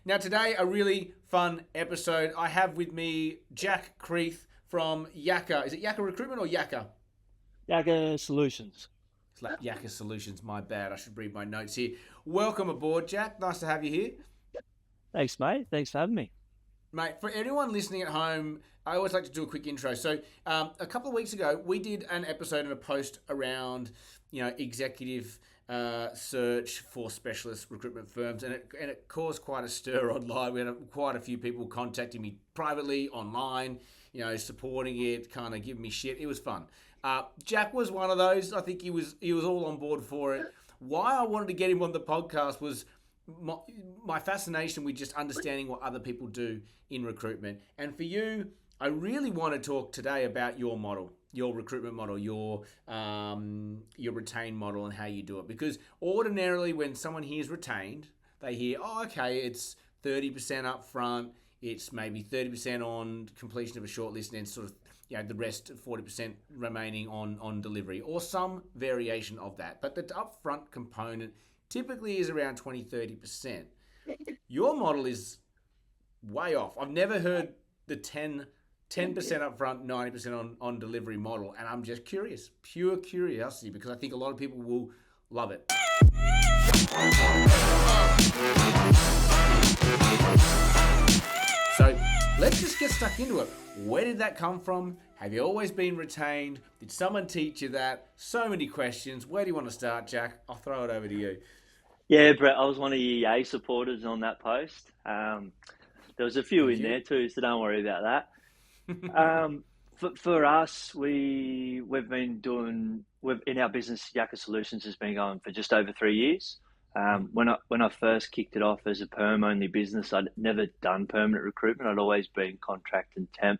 Now today, a really fun episode. I have with me Jack Creith from Yakka. Is it Yakka Recruitment or Yakka? Yakka Solutions. It's like Yakka Solutions. My bad. I should read my notes here. Welcome aboard, Jack. Nice to have you here. Thanks, mate. Thanks for having me. Mate, for anyone listening at home, I always like to do a quick intro. So, a couple of weeks ago, we did an episode and a post around, executive search for specialist recruitment firms, and it caused quite a stir online. We had quite a few people contacting me privately, online, supporting it, kind of giving me shit. It was fun. Jack was one of those. I think he was all on board for it. Why I wanted to get him on the podcast was my fascination with just understanding what other people do in recruitment. And for you, I really want to talk today about your model, your recruitment model, your retained model, and how you do it. Because ordinarily, when someone hears retained, they hear, oh, okay, it's 30% up front, it's maybe 30% on completion of a shortlist, and then sort of the rest 40% remaining on delivery, or some variation of that. But the upfront component typically is around 20-30%. Your model is way off. I've never heard the 10% up front, 90% on delivery model, and I'm just curious, pure curiosity, because I think a lot of people will love it. So let's just get stuck into it. Where did that come from? Have you always been retained? Did someone teach you that? So many questions. Where do you want to start, Jack? I'll throw it over to you. Yeah, Brett, I was one of your Yay supporters on that post. There was a few Thank in you. there too, so don't worry about that. For us, we've in our business, Yakka Solutions has been going for just over 3 years. When I first kicked it off as a perm only business, I'd never done permanent recruitment. I'd always been contract and temp,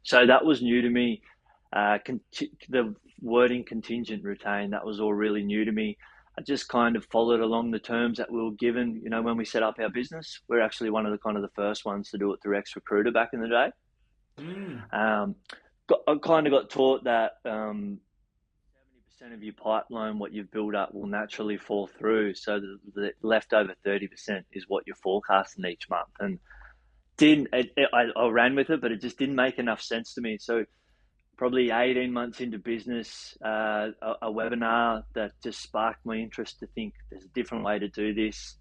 so that was new to me. The wording contingent retain, that was all really new to me. I just kind of followed along the terms that we were given. When we set up our business, we're actually one of the first ones to do it through Recruiter back in the day. Mm. I kind of got taught that 70% of your pipeline, what you've built up, will naturally fall through. So the leftover 30% is what you're forecasting each month. And I ran with it, but it just didn't make enough sense to me. So probably 18 months into business, a webinar that just sparked my interest to think there's a different way to do this.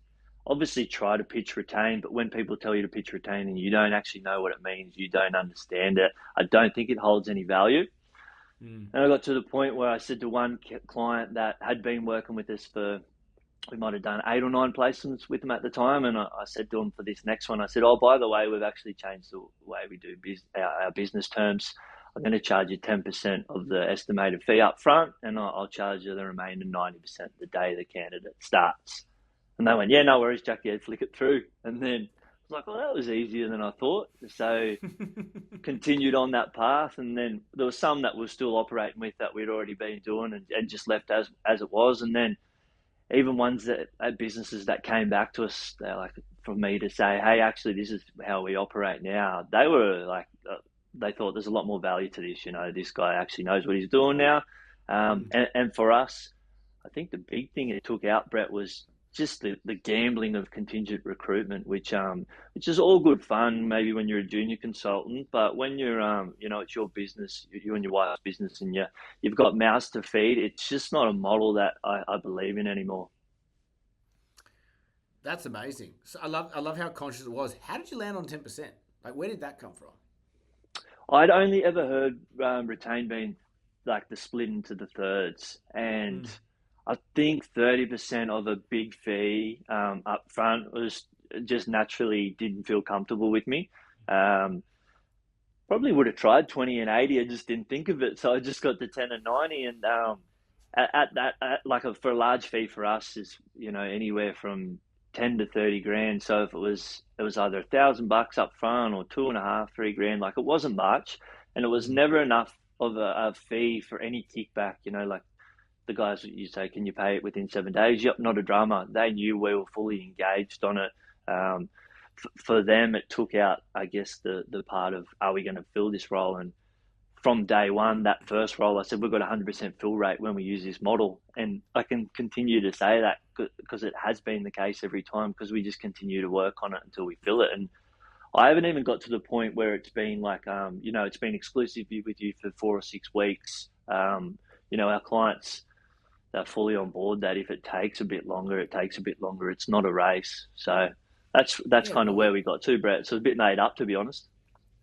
Obviously try to pitch retain, but when people tell you to pitch retain and you don't actually know what it means, you don't understand it, I don't think it holds any value. And I got to the point where I said to one client that had been working with us we might have done 8 or 9 placements with them at the time, and I said to him for this next one, I said, oh, by the way, we've actually changed the way we do our business terms. I'm going to charge you 10% of the estimated fee up front, and I'll charge you the remaining 90% the day the candidate starts. And they went, yeah, no worries, Jack, yeah, flick it through. And then I was like, well, that was easier than I thought. So continued on that path. And then there was some that we're still operating with that we'd already been doing and just left as it was. And then even ones at businesses that came back to us, they're like, for me to say, hey, actually, this is how we operate now. They were like, they thought there's a lot more value to this. This guy actually knows what he's doing now. And for us, I think the big thing it took out, Brett, was just the gambling of contingent recruitment, which is all good fun, maybe when you're a junior consultant, but when you're, it's your business, you and your wife's business, and you've got mouths to feed, it's just not a model that I believe in anymore. That's amazing. So I love how conscious it was. How did you land on 10%? Like, where did that come from? I'd only ever heard retain being like the split into the thirds, and I think 30% of a big fee up front was just naturally didn't feel comfortable with me. Probably would have tried 20 and 80. I just didn't think of it. So I just got the 10 and 90. And for a large fee for us is, anywhere from 10 to 30 grand. So if it was either $1,000 up front or 2.5, 3 grand, like it wasn't much. And it was never enough of a fee for any kickback, like the guys that you say, can you pay it within 7 days? Yep, not a drama. They knew we were fully engaged on it. For them, it took out, I guess, the part of, are we going to fill this role? And from day one, that first role, I said, we've got a 100% fill rate when we use this model. And I can continue to say that because it has been the case every time, because we just continue to work on it until we fill it. And I haven't even got to the point where it's been like, it's been exclusive with you for 4 or 6 weeks. Our clients, they're fully on board that if it takes a bit longer, it takes a bit longer. It's not a race. So that's Yeah, kind of right. where we got to, Brett. So it's a bit made up, to be honest.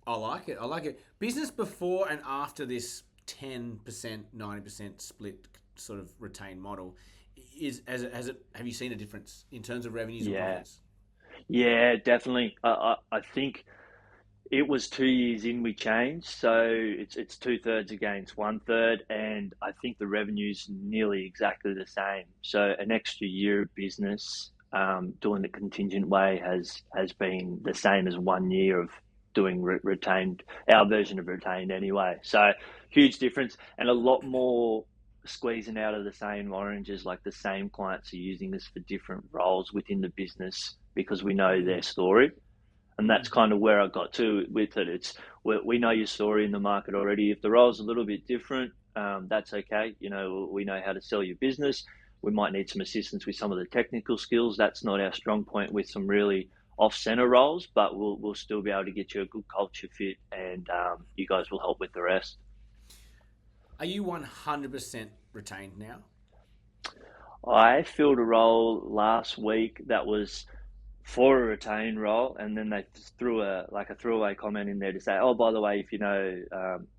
I like it. I like it. Business before and after this 10%, 90% split sort of retained model have you seen a difference in terms of revenues and Yeah. profits? Yeah, definitely. I think it was 2 years in we changed, so it's 2/3 against 1/3, and I think the revenue's nearly exactly the same. So an extra year of business doing the contingent way has been the same as 1 year of doing retained, our version of retained anyway. So huge difference, and a lot more squeezing out of the same oranges. Like the same clients are using us for different roles within the business because we know their story. And that's kind of where I got to with it. It's we know your story in the market already. If the role's a little bit different, that's okay. We know how to sell your business. We might need some assistance with some of the technical skills. That's not our strong point with some really off-center roles, but we'll still be able to get you a good culture fit, and you guys will help with the rest. Are you 100% retained now? I filled a role last week that was for a retained role, and then they threw a throwaway comment in there to say, "Oh, by the way, if you know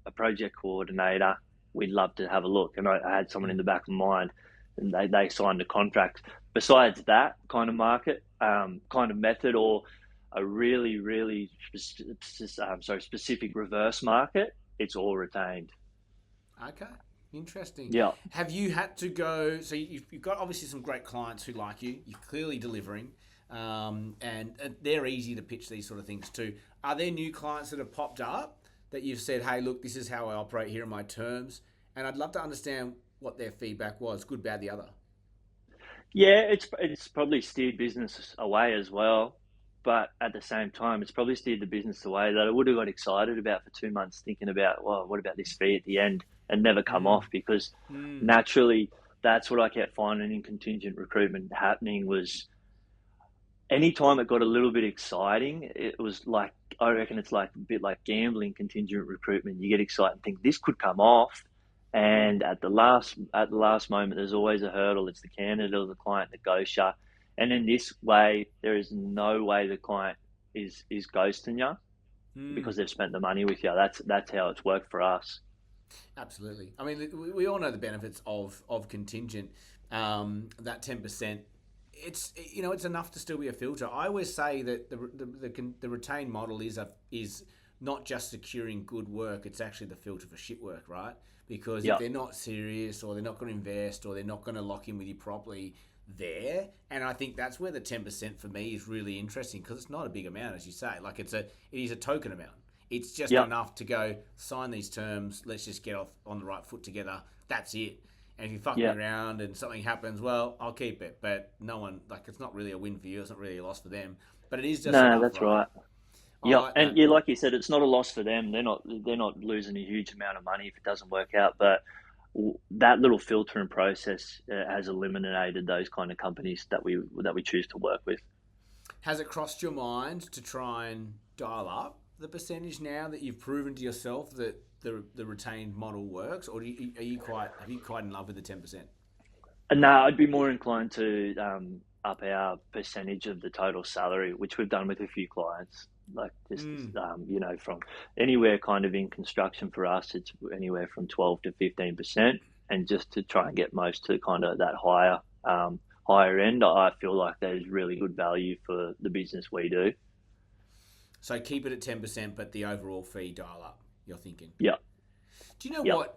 a project coordinator, we'd love to have a look." And I had someone in the back of my mind, and they signed a contract. Besides that kind of market, kind of method, or a really really specific reverse market, it's all retained. Okay, interesting. Yeah. Have you had to go? So you've got obviously some great clients who like you. You're clearly delivering, and they're easy to pitch these sort of things to. Are there new clients that have popped up that you've said, "Hey, look, this is how I operate. Here are my terms," and I'd love to understand what their feedback was, good, bad, the other. Yeah, it's probably steered business away as well, but at the same time, it's probably steered the business away that I would have got excited about for 2 months, thinking about, well, what about this fee at the end, and never come Mm, off, because mm, naturally, that's what I kept finding in contingent recruitment happening was anytime it got a little bit exciting, it was like, I reckon it's like a bit like gambling, contingent recruitment. You get excited and think this could come off, mm. and at the last moment, there's always a hurdle. It's the candidate or the client that goes shut. And in this way, there is no way the client is ghosting you Mm. because they've spent the money with you. That's how it's worked for us. Absolutely. I mean, we all know the benefits of contingent. That 10%, it's enough to still be a filter. I always say that the retained model is not just securing good work; it's actually the filter for shit work, right? Because if Yeah, they're not serious, or they're not going to invest, or they're not going to lock in with you properly, there. And I think that's where the 10% for me is really interesting, because it's not a big amount, as you say. Like it is a token amount. It's just yeah, enough to go sign these terms. Let's just get off on the right foot together. That's it. And if you fuck me yeah. around and something happens, well, I'll keep it. But no one, like, it's not really a win for you. It's not really a loss for them. But it is just No, enough, that's right? right. I Yeah, like and that. yeah, like you said, it's not a loss for them. They're not losing a huge amount of money if it doesn't work out. But that little filtering process has eliminated those kind of companies that we choose to work with. Has it crossed your mind to try and dial up the percentage now that you've proven to yourself that the retained model works, or are you quite in love with the 10%? And no, I'd be more inclined to up our percentage of the total salary, which we've done with a few clients. Like just Mm. from anywhere kind of in construction for us, it's anywhere from 12 to 15%, and just to try and get most to kind of that higher end, I feel like there's really good value for the business we do. So keep it at 10%, but the overall fee dial up. You're thinking. Yeah, Do you know yeah, what?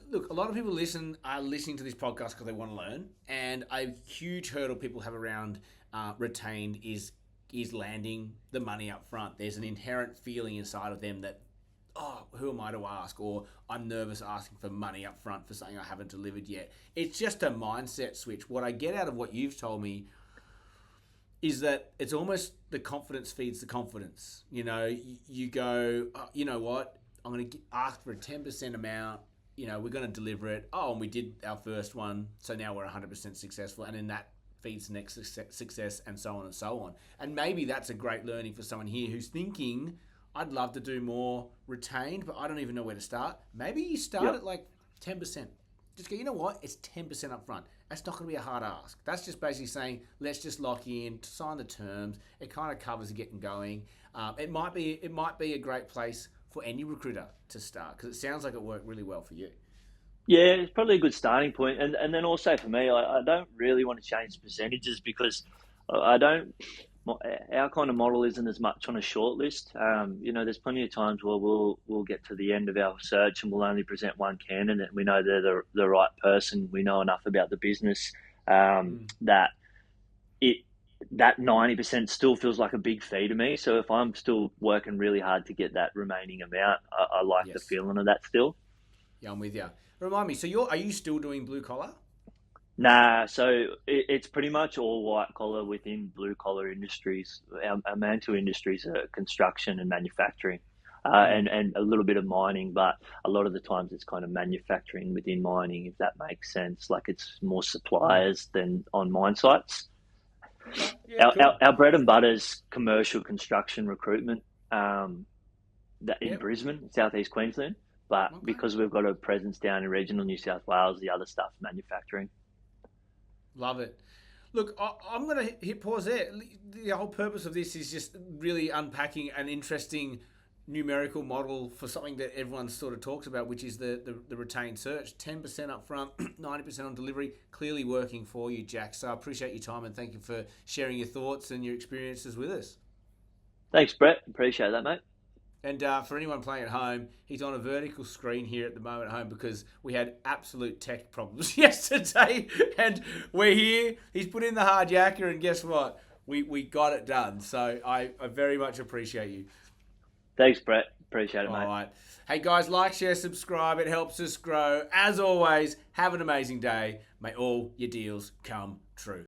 Look, a lot of people are listening to this podcast because they want to learn, and a huge hurdle people have around retained is landing the money up front. There's an inherent feeling inside of them that, oh, who am I to ask? Or I'm nervous asking for money up front for something I haven't delivered yet. It's just a mindset switch. What I get out of what you've told me is that it's almost the confidence feeds the confidence. You know, you go, oh, you know what? I'm going to ask for a 10% amount. You know, we're going to deliver it. Oh, and we did our first one, so now we're 100% successful. And then that feeds the next success, and so on and so on. And maybe that's a great learning for someone here who's thinking, I'd love to do more retained, but I don't even know where to start. Maybe you start at like 10%. Just go, you know what? It's 10% up front. That's not going to be a hard ask. That's just basically saying, let's just lock in, sign the terms. It kind of covers getting going. It might be a great place for any recruiter to start, because it sounds like it worked really well for you. Yeah, it's probably a good starting point. And then also for me, I don't really want to change percentages because I don't. Our kind of model isn't as much on a short list. You know, there's plenty of times where we'll get to the end of our search and we'll only present one candidate. We know they're the right person. We know enough about the business that 90% still feels like a big fee to me. So if I'm still working really hard to get that remaining amount, I like the feeling of that still. Yeah, I'm with you. Remind me, so are you still doing blue collar? Nah, so it's pretty much all white collar within blue collar industries. Our main two industries are construction and manufacturing, and a little bit of mining, but a lot of the times it's kind of manufacturing within mining, if that makes sense. Like it's more suppliers than on mine sites. Yeah, cool. Our bread and butter is commercial construction recruitment in Brisbane, southeast Queensland. But because we've got a presence down in regional New South Wales, the other stuff's manufacturing. Love it. Look, I'm going to hit pause there. The whole purpose of this is just really unpacking an interesting numerical model for something that everyone sort of talks about, which is the retained search. 10% up front, 90% on delivery, clearly working for you, Jack. So I appreciate your time and thank you for sharing your thoughts and your experiences with us. Thanks, Brett. Appreciate that, mate. And for anyone playing at home, he's on a vertical screen here at the moment at home because we had absolute tech problems yesterday. And we're here. He's put in the hard yakka, and guess what? We got it done. So I very much appreciate you. Thanks, Brett. Appreciate it, mate. All right. Hey, guys, like, share, subscribe. It helps us grow. As always, have an amazing day. May all your deals come true.